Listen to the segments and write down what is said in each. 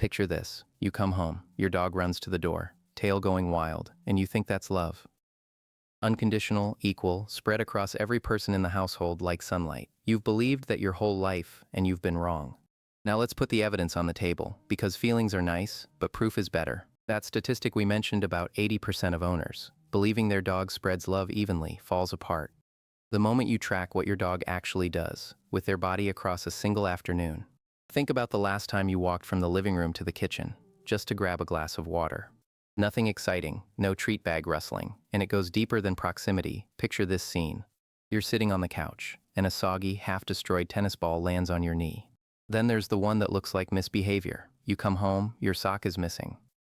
Picture this. You come home, your dog runs to the door, tail going wild, and you think that's love. Unconditional, equal, spread across every person in the household like sunlight. You've believed that your whole life, and you've been wrong. Now let's put the evidence on the table, because feelings are nice, but proof is better. That statistic we mentioned about 80% of owners, believing their dog spreads love evenly, falls apart. The moment you track what your dog actually does, with their body across a single afternoon. Think about the last time you walked from the living room to the kitchen, just to grab a glass of water. Nothing exciting, no treat bag rustling, and it goes deeper than proximity. Picture this scene. You're sitting on the couch, and a soggy, half-destroyed tennis ball lands on your knee. Then there's the one that looks like misbehavior. You come home, your sock is missing,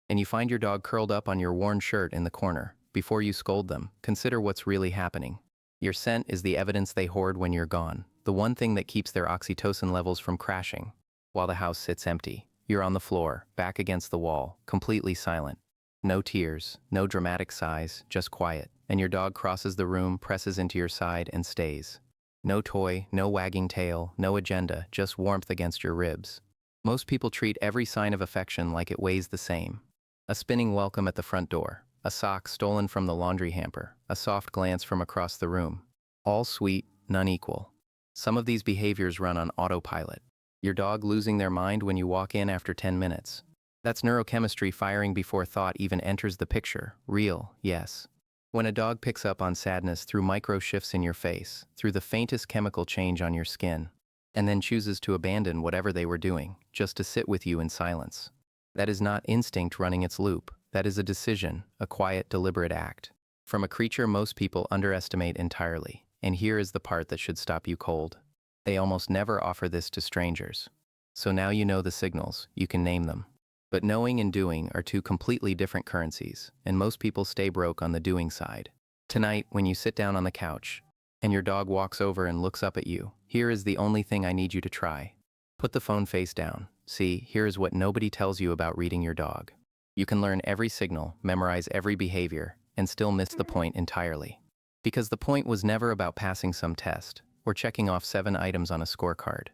and you find your dog curled up on your worn shirt in the corner. Before you scold them, consider what's really happening. Your scent is the evidence they hoard when you're gone, the one thing that keeps their oxytocin levels from crashing. While the house sits empty, you're on the floor, back against the wall, completely silent. No tears, no dramatic sighs, just quiet, and your dog crosses the room, presses into your side, and stays. No toy, no wagging tail, no agenda, just warmth against your ribs. Most people treat every sign of affection like it weighs the same. A spinning welcome at the front door, a sock stolen from the laundry hamper, a soft glance from across the room. All sweet, none equal. Some of these behaviors run on autopilot. Your dog losing their mind when you walk in after 10 minutes. That's neurochemistry firing before thought even enters the picture. Real, yes. When a dog picks up on sadness through micro shifts in your face, through the faintest chemical change on your skin, and then chooses to abandon whatever they were doing, just to sit with you in silence. That is not instinct running its loop. That is a decision, a quiet, deliberate act. From a creature most people underestimate entirely. And here is the part that should stop you cold. They almost never offer this to strangers. So now you know the signals, you can name them. But knowing and doing are two completely different currencies, and most people stay broke on the doing side. Tonight, when you sit down on the couch, and your dog walks over and looks up at you, here is the only thing I need you to try. Put the phone face down. See, here is what nobody tells you about reading your dog. You can learn every signal, memorize every behavior, and still miss the point entirely. Because the point was never about passing some test, or checking off 7 items on a scorecard.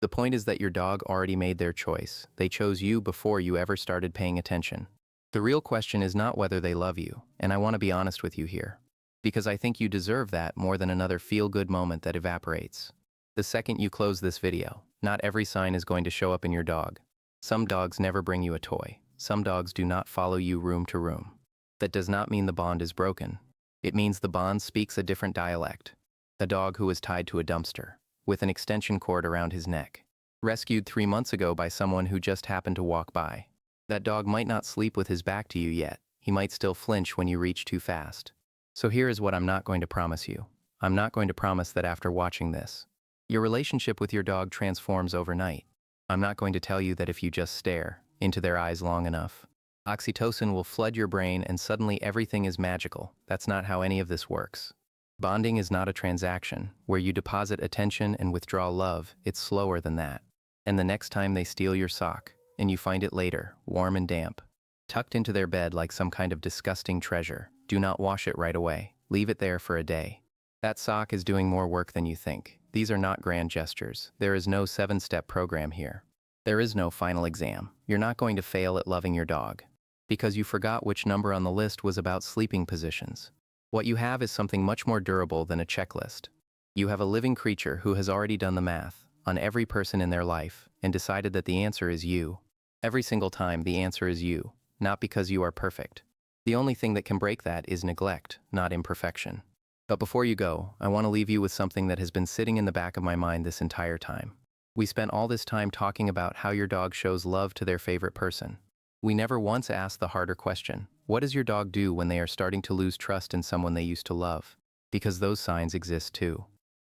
The point is that your dog already made their choice. They chose you before you ever started paying attention. The real question is not whether they love you, and I want to be honest with you here. Because I think you deserve that more than another feel-good moment that evaporates. The second you close this video, not every sign is going to show up in your dog. Some dogs never bring you a toy. Some dogs do not follow you room to room. That does not mean the bond is broken. It means the bond speaks a different dialect. A dog who is tied to a dumpster, with an extension cord around his neck. Rescued 3 months ago by someone who just happened to walk by. That dog might not sleep with his back to you yet. He might still flinch when you reach too fast. So here is what I'm not going to promise you. I'm not going to promise that after watching this, your relationship with your dog transforms overnight. I'm not going to tell you that if you just stare into their eyes long enough, oxytocin will flood your brain and suddenly everything is magical. That's not how any of this works. Bonding is not a transaction where you deposit attention and withdraw love. It's slower than that. And the next time they steal your sock, and you find it later, warm and damp, tucked into their bed like some kind of disgusting treasure, do not wash it right away. Leave it there for a day. That sock is doing more work than you think. These are not grand gestures. There is no 7-step program here. There is no final exam. You're not going to fail at loving your dog because you forgot which number on the list was about sleeping positions. What you have is something much more durable than a checklist. You have a living creature who has already done the math on every person in their life and decided that the answer is you. Every single time the answer is you, not because you are perfect. The only thing that can break that is neglect, not imperfection. But before you go, I want to leave you with something that has been sitting in the back of my mind this entire time. We spent all this time talking about how your dog shows love to their favorite person. We never once asked the harder question. What does your dog do when they are starting to lose trust in someone they used to love? Because those signs exist too.